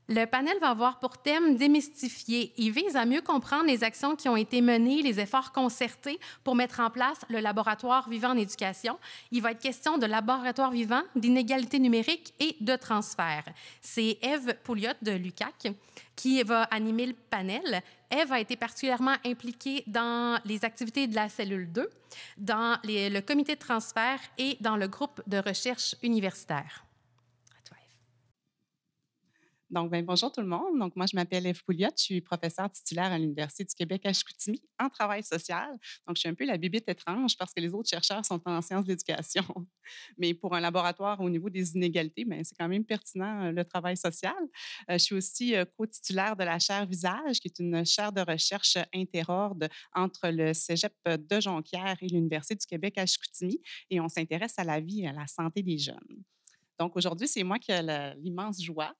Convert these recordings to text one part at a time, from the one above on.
Le panel va avoir pour thème démystifier. Il vise à mieux comprendre les actions qui ont été menées, les efforts concertés pour mettre en place le laboratoire vivant en éducation. Il va être question de laboratoire vivant, d'inégalité numérique et de transfert. C'est Ève Pouliot de l'UQAC qui va animer le panel. Ève a été particulièrement impliquée dans les activités de la cellule 2, dans le comité de transfert et dans le groupe de recherche universitaire. Donc, bonjour tout le monde. Donc, moi, je m'appelle Ève Pouliot. Je suis professeure titulaire à l'Université du Québec à Chicoutimi en travail social. Donc, je suis un peu la bibite étrange parce que les autres chercheurs sont en sciences de l'éducation. Mais pour un laboratoire au niveau des inégalités, c'est quand même pertinent le travail social. Je suis aussi co-titulaire de la chaire Visage, qui est une chaire de recherche interordre entre le Cégep de Jonquière et l'Université du Québec à Chicoutimi. Et on s'intéresse à la vie et à la santé des jeunes. Donc, aujourd'hui, c'est moi qui ai l'immense joie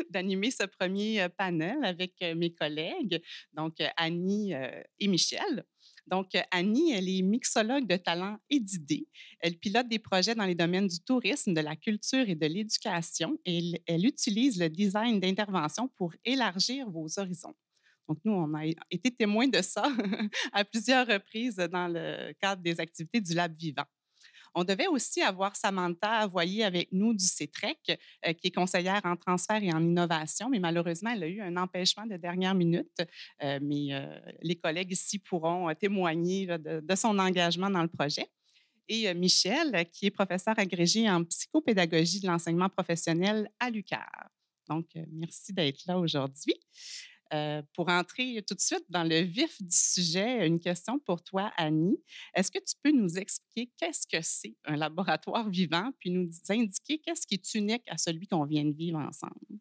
d'animer ce premier panel avec mes collègues, donc Annie et Michel. Donc, Annie, elle est mixologue de talents et d'idées. Elle pilote des projets dans les domaines du tourisme, de la culture et de l'éducation et elle utilise le design d'intervention pour élargir vos horizons. Donc, nous, on a été témoins de ça à plusieurs reprises dans le cadre des activités du Lab Vivant. On devait aussi avoir Samantha Avoyer avec nous du CETREC, qui est conseillère en transfert et en innovation, mais malheureusement, elle a eu un empêchement de dernière minute. Les collègues ici pourront témoigner là, de son engagement dans le projet. Et Michel, qui est professeur agrégé en psychopédagogie de l'enseignement professionnel à l'UQAR. Donc, merci d'être là aujourd'hui. Pour entrer tout de suite dans le vif du sujet, une question pour toi, Annie. Est-ce que tu peux nous expliquer qu'est-ce que c'est un laboratoire vivant, puis nous indiquer qu'est-ce qui est unique à celui qu'on vient de vivre ensemble?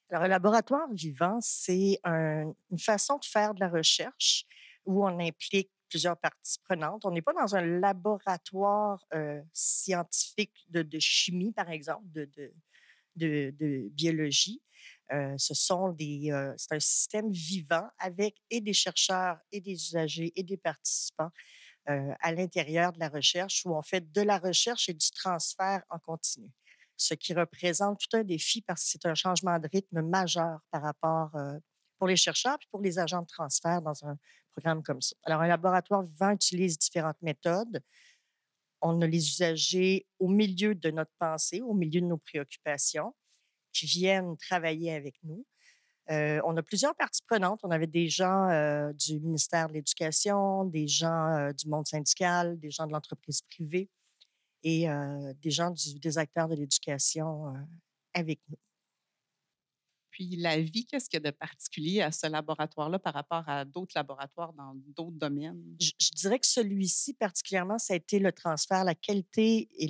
Alors, un laboratoire vivant, c'est une façon de faire de la recherche où on implique plusieurs parties prenantes. On n'est pas dans un laboratoire scientifique de chimie, par exemple, de biologie. C'est un système vivant avec et des chercheurs et des usagers et des participants à l'intérieur de la recherche où on fait de la recherche et du transfert en continu, ce qui représente tout un défi parce que c'est un changement de rythme majeur par rapport pour les chercheurs et pour les agents de transfert dans un programme comme ça. Alors, un laboratoire vivant utilise différentes méthodes. On a les usagers au milieu de notre pensée, au milieu de nos préoccupations, qui viennent travailler avec nous. On a plusieurs parties prenantes. On avait des gens du ministère de l'Éducation, des gens du monde syndical, des gens de l'entreprise privée et des gens des acteurs de l'éducation avec nous. Puis la vie, qu'est-ce qu'il y a de particulier à ce laboratoire-là par rapport à d'autres laboratoires dans d'autres domaines? Je dirais que celui-ci, particulièrement, ça a été le transfert, la qualité et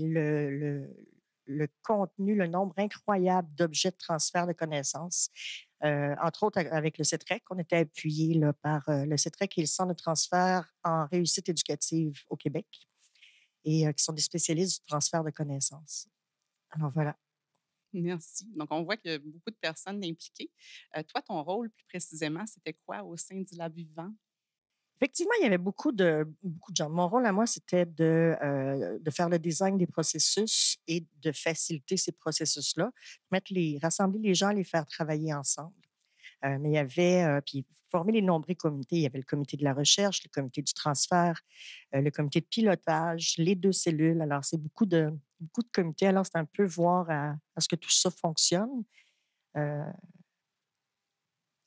le contenu, le nombre incroyable d'objets de transfert de connaissances. Entre autres, avec le CETREC, on était appuyé là, par le CETREC qui est le Centre de transfert en réussite éducative au Québec et qui sont des spécialistes du transfert de connaissances. Alors voilà. Merci. Donc, on voit qu'il y a beaucoup de personnes impliquées. Toi, ton rôle, plus précisément, c'était quoi au sein du Lab Vivant? Effectivement, il y avait beaucoup de gens. Mon rôle à moi, c'était de faire le design des processus et de faciliter ces processus-là, rassembler les gens, les faire travailler ensemble. Mais il y avait, puis former les nombreux comités. Il y avait le comité de la recherche, le comité du transfert, le comité de pilotage, les 2 cellules. Alors, c'est beaucoup de comités. Alors, c'est un peu voir à ce que tout ça fonctionne. Euh,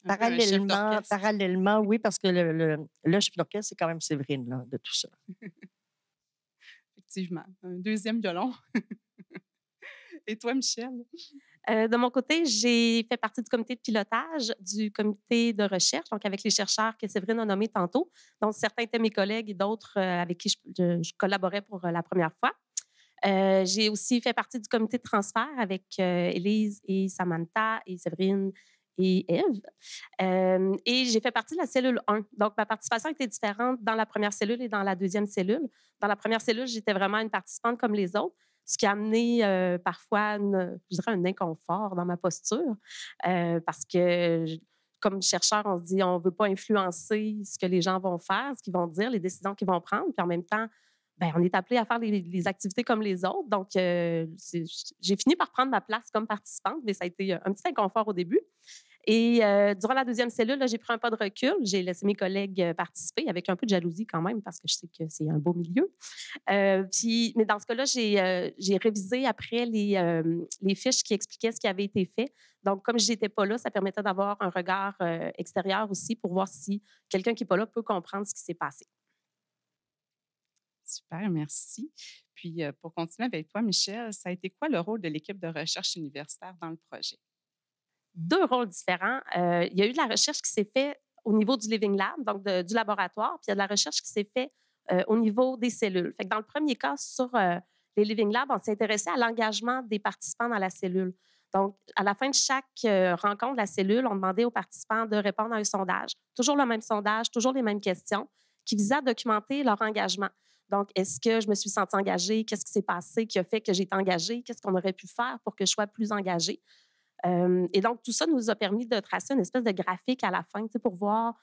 Un peu un chef d'orchestre. parallèlement, oui, parce que le chef d'orchestre, c'est quand même Séverine, là, de tout ça. Effectivement, un deuxième violon. Et toi, Michel? De mon côté, j'ai fait partie du comité de pilotage, du comité de recherche, donc avec les chercheurs que Séverine a nommés tantôt. Donc, certains étaient mes collègues et d'autres avec qui je collaborais pour la première fois. J'ai aussi fait partie du comité de transfert avec Élise et Samantha et Séverine et Ève. Et j'ai fait partie de la cellule 1. Donc, ma participation était différente dans la première cellule et dans la deuxième cellule. Dans la première cellule, j'étais vraiment une participante comme les autres, ce qui a amené parfois, je dirais, un inconfort dans ma posture parce que comme chercheur, on se dit on ne veut pas influencer ce que les gens vont faire, ce qu'ils vont dire, les décisions qu'ils vont prendre. Puis en même temps, ben, on est appelé à faire les activités comme les autres. Donc, j'ai fini par prendre ma place comme participante, mais ça a été un petit inconfort au début. Et durant la deuxième cellule, là, j'ai pris un pas de recul. J'ai laissé mes collègues participer avec un peu de jalousie quand même parce que je sais que c'est un beau milieu. Mais dans ce cas-là, j'ai révisé après les fiches qui expliquaient ce qui avait été fait. Donc, comme je n'étais pas là, ça permettait d'avoir un regard extérieur aussi pour voir si quelqu'un qui n'est pas là peut comprendre ce qui s'est passé. Super, merci. Puis, pour continuer avec toi, Michel, ça a été quoi le rôle de l'équipe de recherche universitaire dans le projet? 2 rôles différents. Il y a eu de la recherche qui s'est faite au niveau du Living Lab, donc du laboratoire, puis il y a de la recherche qui s'est faite au niveau des cellules. Fait que dans le premier cas, sur les Living Labs, on s'est intéressé à l'engagement des participants dans la cellule. Donc, à la fin de chaque rencontre de la cellule, on demandait aux participants de répondre à un sondage. Toujours le même sondage, toujours les mêmes questions, qui visaient à documenter leur engagement. Donc, est-ce que je me suis sentie engagée? Qu'est-ce qui s'est passé qui a fait que j'ai été engagée? Qu'est-ce qu'on aurait pu faire pour que je sois plus engagée? Et donc, tout ça nous a permis de tracer une espèce de graphique à la fin pour voir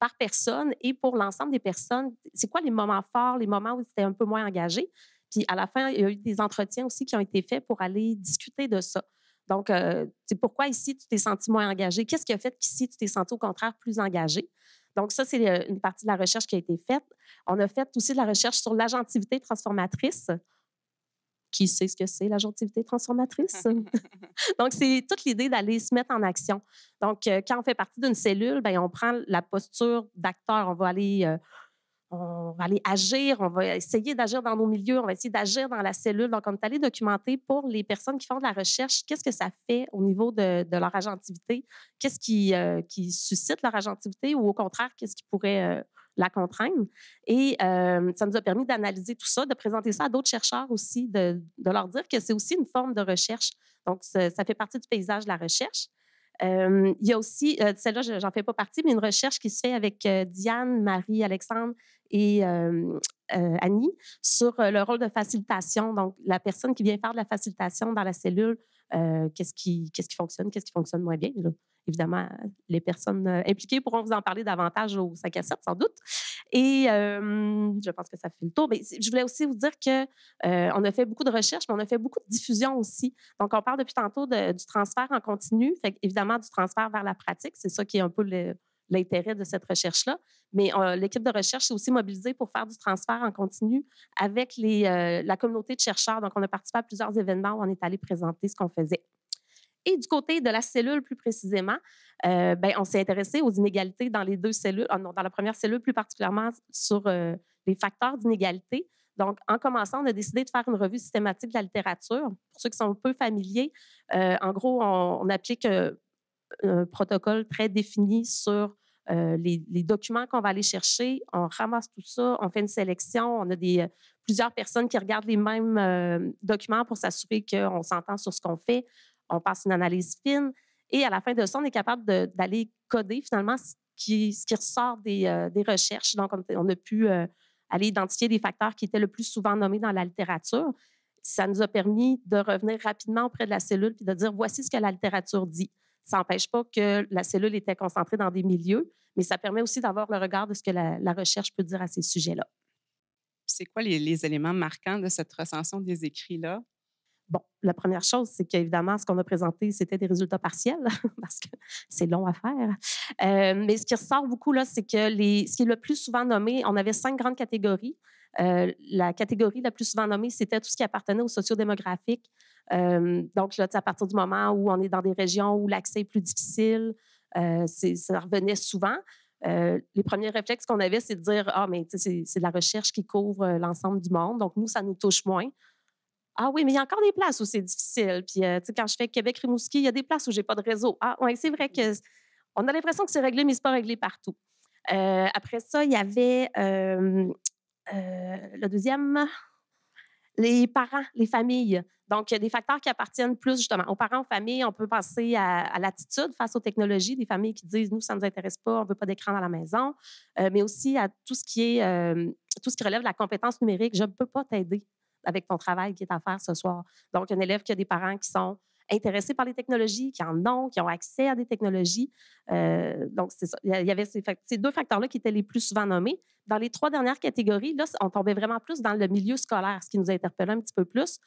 par personne et pour l'ensemble des personnes, c'est quoi les moments forts, les moments où c'était un peu moins engagé. Puis à la fin, il y a eu des entretiens aussi qui ont été faits pour aller discuter de ça. Donc, c'est pourquoi ici, tu t'es senti moins engagé? Qu'est-ce qui a fait qu'ici, tu t'es senti au contraire plus engagé? Donc, ça, c'est une partie de la recherche qui a été faite. On a fait aussi de la recherche sur l'agentivité transformatrice. Qui sait ce que c'est, l'agentivité transformatrice? Donc, c'est toute l'idée d'aller se mettre en action. Donc, quand on fait partie d'une cellule, bien, on prend la posture d'acteur. On va aller agir, on va essayer d'agir dans nos milieux, on va essayer d'agir dans la cellule. Donc, on est allé documenter pour les personnes qui font de la recherche, qu'est-ce que ça fait au niveau de leur agentivité, qu'est-ce qui suscite leur agentivité ou au contraire, qu'est-ce qui pourrait la contraindre. Et ça nous a permis d'analyser tout ça, de présenter ça à d'autres chercheurs aussi, de leur dire que c'est aussi une forme de recherche. Donc, ça fait partie du paysage de la recherche. Il y a aussi, celle-là, j'en fais pas partie, mais une recherche qui se fait avec Diane, Marie, Alexandre et Annie sur le rôle de facilitation. Donc, la personne qui vient faire de la facilitation dans la cellule, qu'est-ce qui fonctionne moins bien. Là. Évidemment, les personnes impliquées pourront vous en parler davantage au 5 à 7, sans doute. Et je pense que ça fait le tour. Mais je voulais aussi vous dire qu'on a fait beaucoup de recherches, mais on a fait beaucoup de diffusion aussi. Donc, on parle depuis tantôt du transfert en continu, fait évidemment du transfert vers la pratique. C'est ça qui est un peu l'intérêt de cette recherche-là. Mais l'équipe de recherche s'est aussi mobilisée pour faire du transfert en continu avec la communauté de chercheurs. Donc, on a participé à plusieurs événements où on est allé présenter ce qu'on faisait. Et du côté de la cellule, plus précisément, on s'est intéressé aux inégalités dans les 2 cellules. Dans la première cellule, plus particulièrement sur les facteurs d'inégalité. Donc, en commençant, on a décidé de faire une revue systématique de la littérature. Pour ceux qui sont un peu familiers, en gros, on applique un protocole très défini sur les documents qu'on va aller chercher. On ramasse tout ça, on fait une sélection. On a plusieurs personnes qui regardent les mêmes documents pour s'assurer qu'on s'entend sur ce qu'on fait. On passe une analyse fine et à la fin de ça, on est capable d'aller coder finalement ce qui ressort des recherches. Donc, on a pu aller identifier des facteurs qui étaient le plus souvent nommés dans la littérature. Ça nous a permis de revenir rapidement auprès de la cellule et de dire voici ce que la littérature dit. Ça n'empêche pas que la cellule était concentrée dans des milieux, mais ça permet aussi d'avoir le regard de ce que la recherche peut dire à ces sujets-là. C'est quoi les éléments marquants de cette recension des écrits-là? Bon, la première chose, c'est qu'évidemment, ce qu'on a présenté, c'était des résultats partiels parce que c'est long à faire. Mais ce qui ressort beaucoup, là, c'est que ce qui est le plus souvent nommé, on avait 5 grandes catégories. La catégorie la plus souvent nommée, c'était tout ce qui appartenait au sociodémographique. Donc, là, à partir du moment où on est dans des régions où l'accès est plus difficile, ça revenait souvent. Les premiers réflexes qu'on avait, c'est de dire « Ah, mais c'est de la recherche qui couvre l'ensemble du monde, donc nous, ça nous touche moins. » Ah oui, mais il y a encore des places où c'est difficile. Puis, quand je fais Québec-Rimouski, il y a des places où j'ai pas de réseau. Ah oui, c'est vrai qu'on a l'impression que c'est réglé, mais c'est pas réglé partout. Après ça, il y avait le deuxième, les parents, les familles. Donc, il y a des facteurs qui appartiennent plus justement aux parents, aux familles. On peut penser à l'attitude face aux technologies, des familles qui disent nous, ça ne nous intéresse pas, on ne veut pas d'écran dans la maison, mais aussi à tout ce qui relève de la compétence numérique. Je ne peux pas t'aider avec ton travail qui est à faire ce soir. Donc, un élève qui a des parents qui sont intéressés par les technologies, qui en ont, qui ont accès à des technologies. Donc, c'est ça. Il y avait ces deux facteurs-là qui étaient les plus souvent nommés. Dans les 3 dernières catégories, là, on tombait vraiment plus dans le milieu scolaire, ce qui nous interpellait un petit peu plus.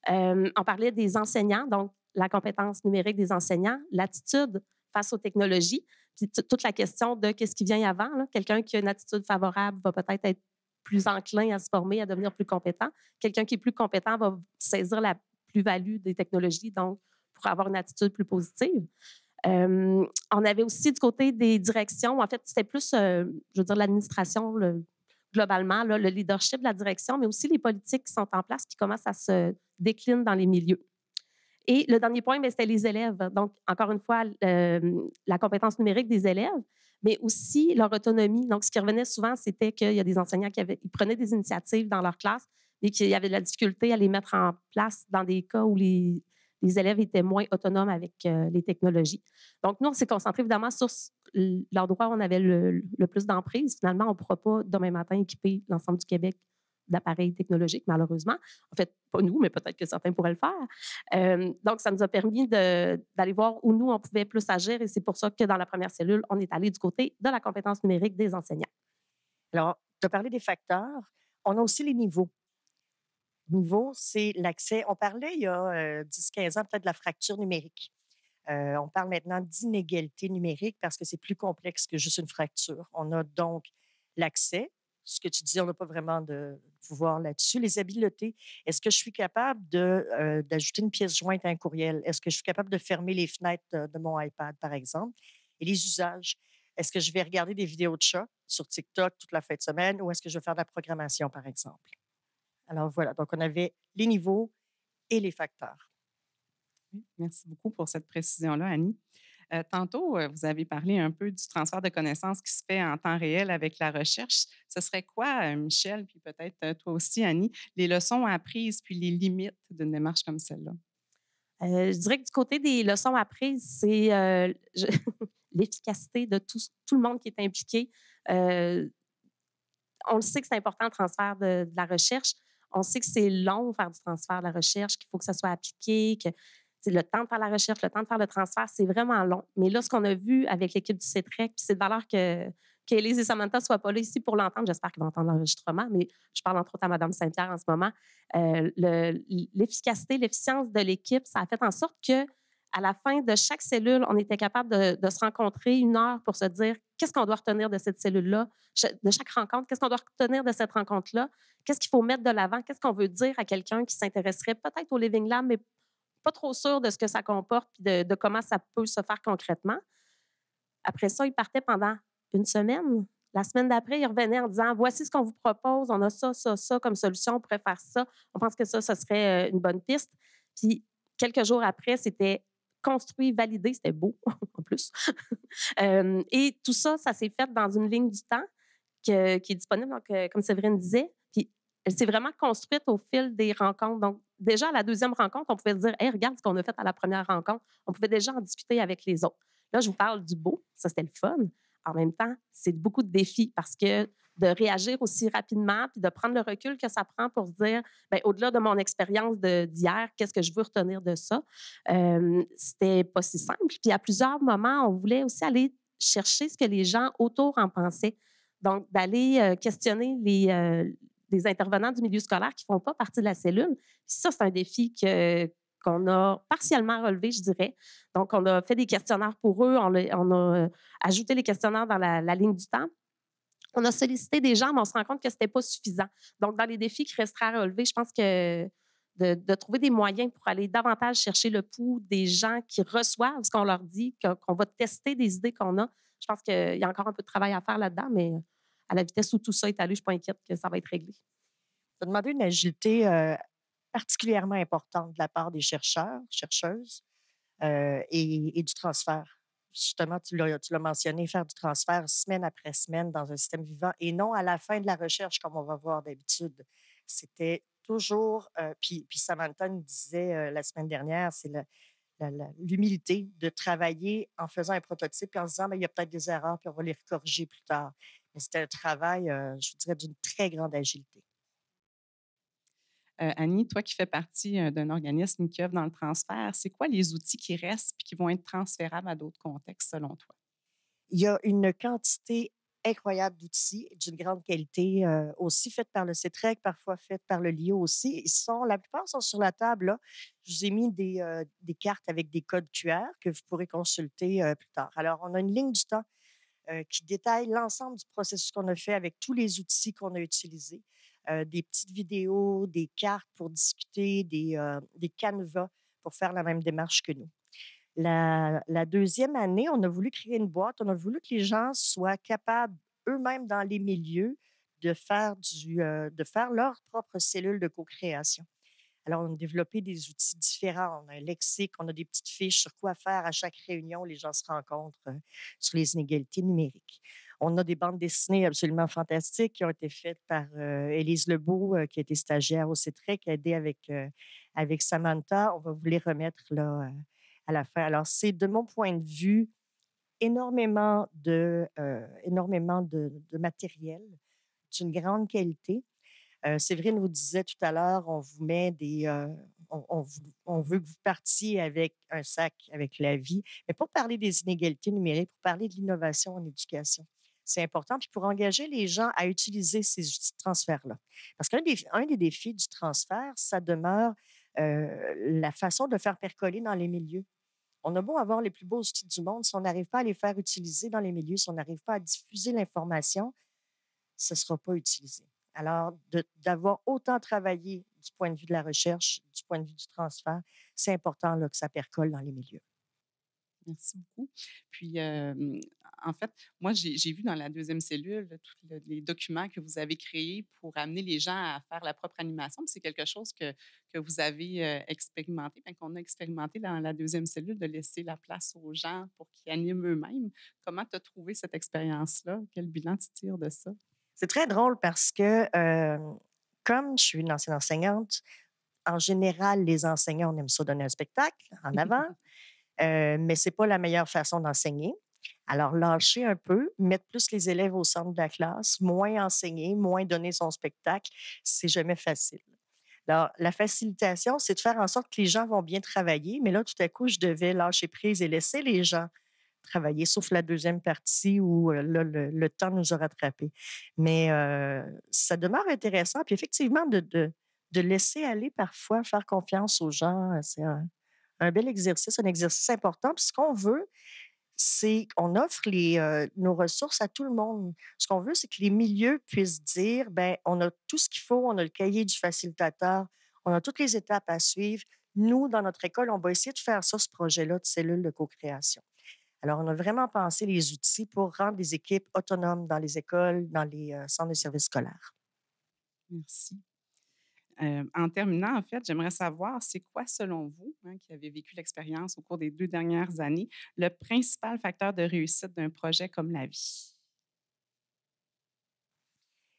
On parlait des enseignants, donc la compétence numérique des enseignants, l'attitude face aux technologies, puis toute la question de qu'est-ce qui vient avant. Quelqu'un qui a une attitude favorable va peut-être être plus enclin à se former, à devenir plus compétent. Quelqu'un qui est plus compétent va saisir la plus-value des technologies, donc pour avoir une attitude plus positive. On avait aussi du côté des directions, en fait, c'était plus, je veux dire, l'administration, globalement, là, le leadership de la direction, mais aussi les politiques qui sont en place, qui commencent à se décliner dans les milieux. Et le dernier point, bien, c'était les élèves. Donc, encore une fois, la compétence numérique des élèves, mais aussi leur autonomie. Donc, ce qui revenait souvent, c'était qu'il y a des enseignants ils prenaient des initiatives dans leur classe et qu'il y avait de la difficulté à les mettre en place dans des cas où les élèves étaient moins autonomes avec les technologies. Donc, nous, on s'est concentré évidemment sur l'endroit où on avait le plus d'emprise. Finalement, on ne pourra pas demain matin équiper l'ensemble du Québec d'appareils technologiques, malheureusement. En fait, pas nous, mais peut-être que certains pourraient le faire. Donc, ça nous a permis d'aller voir où nous, on pouvait plus agir et c'est pour ça que dans la première cellule, on est allé du côté de la compétence numérique des enseignants. Alors, tu as parlé des facteurs. On a aussi les niveaux. Niveau, c'est l'accès. On parlait il y a 10-15 ans peut-être de la fracture numérique. On parle maintenant d'inégalité numérique parce que c'est plus complexe que juste une fracture. On a donc l'accès. Ce que tu dis, on n'a pas vraiment de pouvoir là-dessus. Les habiletés. Est-ce que je suis capable d'ajouter une pièce jointe à un courriel? Est-ce que je suis capable de fermer les fenêtres de mon iPad, par exemple? Et les usages. Est-ce que je vais regarder des vidéos de chats sur TikTok toute la fin de semaine ou est-ce que je vais faire de la programmation, par exemple? Alors voilà, donc on avait les niveaux et les facteurs. Oui, merci beaucoup pour cette précision-là, Annie. Tantôt, vous avez parlé un peu du transfert de connaissances qui se fait en temps réel avec la recherche. Ce serait quoi, Michel, puis peut-être toi aussi, Annie, les leçons apprises puis les limites d'une démarche comme celle-là? Je dirais que du côté des leçons apprises, c'est l'efficacité de tout le monde qui est impliqué. Euh, on le sait que c'est important le transfert de la recherche. On sait que c'est long faire du transfert de la recherche, qu'il faut que ça soit appliqué, que le temps de faire la recherche, le temps de faire le transfert, c'est vraiment long. Mais là, ce qu'on a vu avec l'équipe du CETREC, puis c'est de valeur que Élise et Samantha ne soient pas là ici pour l'entendre. J'espère qu'ils vont entendre l'enregistrement, mais je parle entre autres à Mme Saint-Pierre en ce moment. L'efficacité, l'efficience de l'équipe, ça a fait en sorte que à la fin de chaque cellule, on était capable de se rencontrer 1 heure pour se dire qu'est-ce qu'on doit retenir de cette cellule-là, de chaque rencontre, qu'est-ce qu'on doit retenir de cette rencontre-là, qu'est-ce qu'il faut mettre de l'avant, qu'est-ce qu'on veut dire à quelqu'un qui s'intéresserait peut-être au Living Lab, mais pas trop sûr de ce que ça comporte et de comment ça peut se faire concrètement. Après ça, ils partaient pendant 1 semaine. La semaine d'après, ils revenaient en disant voici ce qu'on vous propose, on a ça, ça, ça comme solution, on pourrait faire ça. On pense que ça serait une bonne piste. Puis, quelques jours après, c'était construit, validé, c'était beau en plus. Et tout ça, ça s'est fait dans une ligne du temps qui est disponible, donc, comme Séverine disait. Puis, elle s'est vraiment construite au fil des rencontres. Donc, déjà, à la deuxième rencontre, on pouvait dire hey, regarde ce qu'on a fait à la première rencontre. On pouvait déjà en discuter avec les autres. Là, je vous parle du beau, ça, c'était le fun. En même temps, c'est beaucoup de défis parce que de réagir aussi rapidement puis de prendre le recul que ça prend pour se dire, bien, au-delà de mon expérience d'hier, qu'est-ce que je veux retenir de ça? C'était pas si simple. Puis à plusieurs moments, on voulait aussi aller chercher ce que les gens autour en pensaient. Donc, d'aller questionner les intervenants du milieu scolaire qui ne font pas partie de la cellule. Puis ça, c'est un défi qu'on a partiellement relevé, je dirais. Donc, on a fait des questionnaires pour eux, on a ajouté les questionnaires dans la ligne du temps. On a sollicité des gens, mais on se rend compte que ce n'était pas suffisant. Donc, dans les défis qui resteraient à relever, je pense que de trouver des moyens pour aller davantage chercher le pouls des gens qui reçoivent ce qu'on leur dit, qu'on va tester des idées qu'on a. Je pense qu'il y a encore un peu de travail à faire là-dedans, mais à la vitesse où tout ça est allé, je ne suis pas inquiète que ça va être réglé. Tu as demandé une agilité particulièrement importante de la part des chercheurs, chercheuses et du transfert. Justement, tu l'as mentionné, faire du transfert semaine après semaine dans un système vivant et non à la fin de la recherche comme on va voir d'habitude. C'était toujours, puis Samantha nous disait la semaine dernière, c'est l'humilité de travailler en faisant un prototype et en se disant, il y a peut-être des erreurs, puis on va les corriger plus tard. Mais c'était un travail, je vous dirais, d'une très grande agilité. Annie, toi qui fais partie d'un organisme qui œuvre dans le transfert, c'est quoi les outils qui restent et qui vont être transférables à d'autres contextes selon toi? Il y a une quantité incroyable d'outils d'une grande qualité, aussi faits par le CETREC, parfois faits par le LIO aussi. La plupart sont sur la table, là. Je vous ai mis des cartes avec des codes QR que vous pourrez consulter plus tard. Alors, on a une ligne du temps qui détaille l'ensemble du processus qu'on a fait avec tous les outils qu'on a utilisés, des petites vidéos, des cartes pour discuter, des canevas pour faire la même démarche que nous. La deuxième année, on a voulu créer une boîte. On a voulu que les gens soient capables, eux-mêmes dans les milieux, de faire leur propre cellule de co-création. Alors, on a développé des outils différents. On a un lexique, on a des petites fiches sur quoi faire à chaque réunion où les gens se rencontrent sur les inégalités numériques. On a des bandes dessinées absolument fantastiques qui ont été faites par Élise Lebeau, qui a été stagiaire au CETREC, qui a aidé avec Samantha. On va vous les remettre là, à la fin. Alors, c'est de mon point de vue énormément de matériel d'une grande qualité. Séverine vous disait tout à l'heure, on vous met on veut que vous partiez avec un sac avec la vie. Mais pour parler des inégalités numériques, pour parler de l'innovation en éducation, c'est important. Puis pour engager les gens à utiliser ces outils de transfert-là. Parce un des défis du transfert, ça demeure la façon de faire percoler dans les milieux. On a beau avoir les plus beaux outils du monde, si on n'arrive pas à les faire utiliser dans les milieux, si on n'arrive pas à diffuser l'information, ce ne sera pas utilisé. Alors, d'avoir autant travaillé du point de vue de la recherche, du point de vue du transfert, c'est important là, que ça percole dans les milieux. Merci beaucoup. Puis, en fait, moi, j'ai vu dans la deuxième cellule tous les documents que vous avez créés pour amener les gens à faire la propre animation. Puis c'est quelque chose que vous avez expérimenté, qu'on a expérimenté dans la deuxième cellule, de laisser la place aux gens pour qu'ils animent eux-mêmes. Comment tu as trouvé cette expérience-là? Quel bilan tu tires de ça? C'est très drôle parce que, comme je suis une ancienne enseignante, en général, les enseignants, on aime ça donner un spectacle en avant, mais ce n'est pas la meilleure façon d'enseigner. Alors, lâcher un peu, mettre plus les élèves au centre de la classe, moins enseigner, moins donner son spectacle, c'est jamais facile. Alors, la facilitation, c'est de faire en sorte que les gens vont bien travailler, mais là, tout à coup, je devais lâcher prise et laisser les gens travailler, sauf la deuxième partie où là, le temps nous a rattrapés. Mais ça demeure intéressant. Puis effectivement, de laisser aller parfois, faire confiance aux gens, c'est un bel exercice, un exercice important. Puis ce qu'on veut, c'est qu'on offre nos ressources à tout le monde. Ce qu'on veut, c'est que les milieux puissent dire, ben, on a tout ce qu'il faut, on a le cahier du facilitateur, on a toutes les étapes à suivre. Nous, dans notre école, on va essayer de faire ça, ce projet-là de cellule de co-création. Alors, on a vraiment pensé les outils pour rendre les équipes autonomes dans les écoles, dans les centres de services scolaires. Merci. En terminant, en fait, j'aimerais savoir, c'est quoi, selon vous, qui avez vécu l'expérience au cours des 2 dernières années, le principal facteur de réussite d'un projet comme la vie?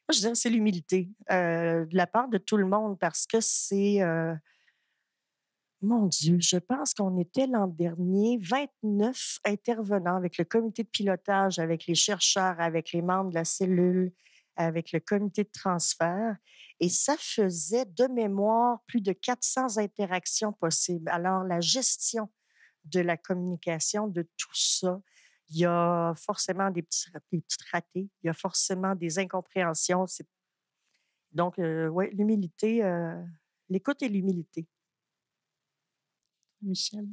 Moi, je dirais que c'est l'humilité de la part de tout le monde parce que c'est... Mon Dieu, je pense qu'on était l'an dernier 29 intervenants avec le comité de pilotage, avec les chercheurs, avec les membres de la cellule, avec le comité de transfert. Et ça faisait de mémoire plus de 400 interactions possibles. Alors, la gestion de la communication, de tout ça, il y a forcément des petits ratés, il y a forcément des incompréhensions. Donc, oui, l'humilité, l'écoute et l'humilité. Michel?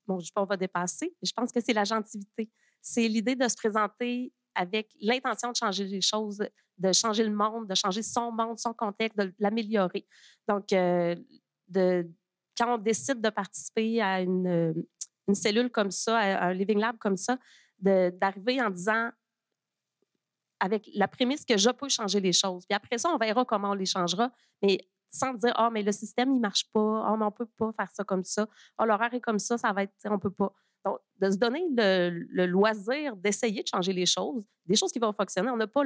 Bon, je ne sais pas, on va dépasser. Je pense que c'est la gentilité. C'est l'idée de se présenter avec l'intention de changer les choses, de changer le monde, de changer son monde, son contexte, de l'améliorer. Donc, quand on décide de participer à une cellule comme ça, à un Living Lab comme ça, d'arriver en disant, avec la prémisse que je peux changer les choses. Puis après ça, on verra comment on les changera, mais sans dire « Ah, mais le système, il ne marche pas. Ah, mais on ne peut pas faire ça comme ça. Ah, l'horaire est comme ça va être... On ne peut pas. » Donc, de se donner le loisir d'essayer de changer les choses, des choses qui vont fonctionner. On n'a pas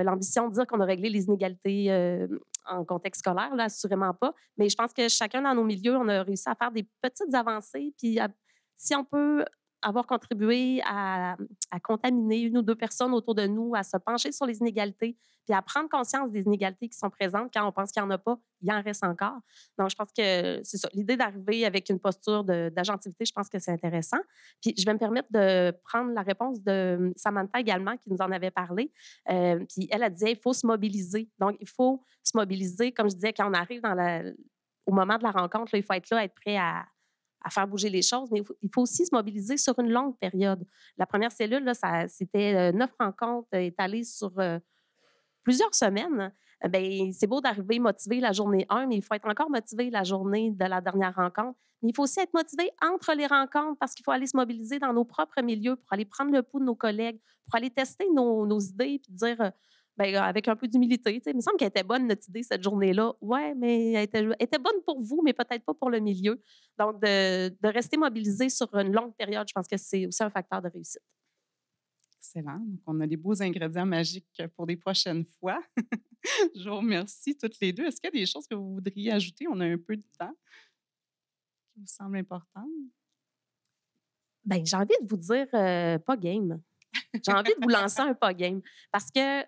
l'ambition de dire qu'on a réglé les inégalités en contexte scolaire, là, assurément pas. Mais je pense que chacun dans nos milieux, on a réussi à faire des petites avancées. Puis si on peut avoir contribué à contaminer une ou deux personnes autour de nous, à se pencher sur les inégalités, puis à prendre conscience des inégalités qui sont présentes. Quand on pense qu'il n'y en a pas, il en reste encore. Donc, je pense que c'est ça. L'idée d'arriver avec une posture d'agentivité, je pense que c'est intéressant. Puis, je vais me permettre de prendre la réponse de Samantha également, qui nous en avait parlé. Puis, elle a dit, il faut se mobiliser. Donc, il faut se mobiliser. Comme je disais, quand on arrive au moment de la rencontre, là, il faut être là, être prêt à faire bouger les choses, mais il faut aussi se mobiliser sur une longue période. La première cellule, là, c'était 9 rencontres étalées sur plusieurs semaines. Ben, c'est beau d'arriver motivé la journée 1, mais il faut être encore motivé la journée de la dernière rencontre. Mais il faut aussi être motivé entre les rencontres parce qu'il faut aller se mobiliser dans nos propres milieux pour aller prendre le pouls de nos collègues, pour aller tester nos idées puis dire, ben, avec un peu d'humilité, il me semble qu'elle était bonne, notre idée, cette journée-là. Oui, mais elle était bonne pour vous, mais peut-être pas pour le milieu. Donc, de rester mobilisé sur une longue période, je pense que c'est aussi un facteur de réussite. Excellent. Donc, on a des beaux ingrédients magiques pour des prochaines fois. Je vous remercie toutes les deux. Est-ce qu'il y a des choses que vous voudriez ajouter? On a un peu de temps qui vous semble important. Ben, j'ai envie de vous dire pas game. J'ai envie de vous lancer un pas game. Parce que,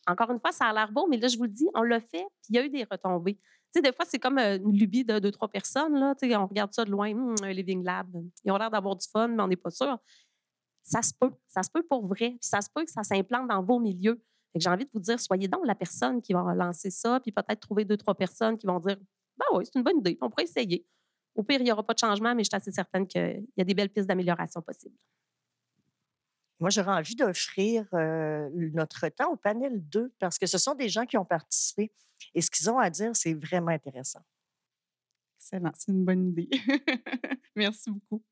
encore une fois, ça a l'air beau, mais là, je vous le dis, on l'a fait, puis il y a eu des retombées. Tu sais, des fois, c'est comme une lubie de 2-3 personnes. Là. Tu sais, on regarde ça de loin, un Living Lab. Ils ont l'air d'avoir du fun, mais on n'est pas sûr. Ça se peut pour vrai. Puis ça se peut que ça s'implante dans vos milieux. Fait que j'ai envie de vous dire, soyez donc la personne qui va lancer ça, puis peut-être trouver 2-3 personnes qui vont dire, ben oui, c'est une bonne idée, on pourrait essayer. Au pire, il n'y aura pas de changement, mais je suis assez certaine qu'il y a des belles pistes d'amélioration possibles. Moi, j'aurais envie d'offrir notre temps au panel 2 parce que ce sont des gens qui ont participé et ce qu'ils ont à dire, c'est vraiment intéressant. Excellent, c'est une bonne idée. Merci beaucoup.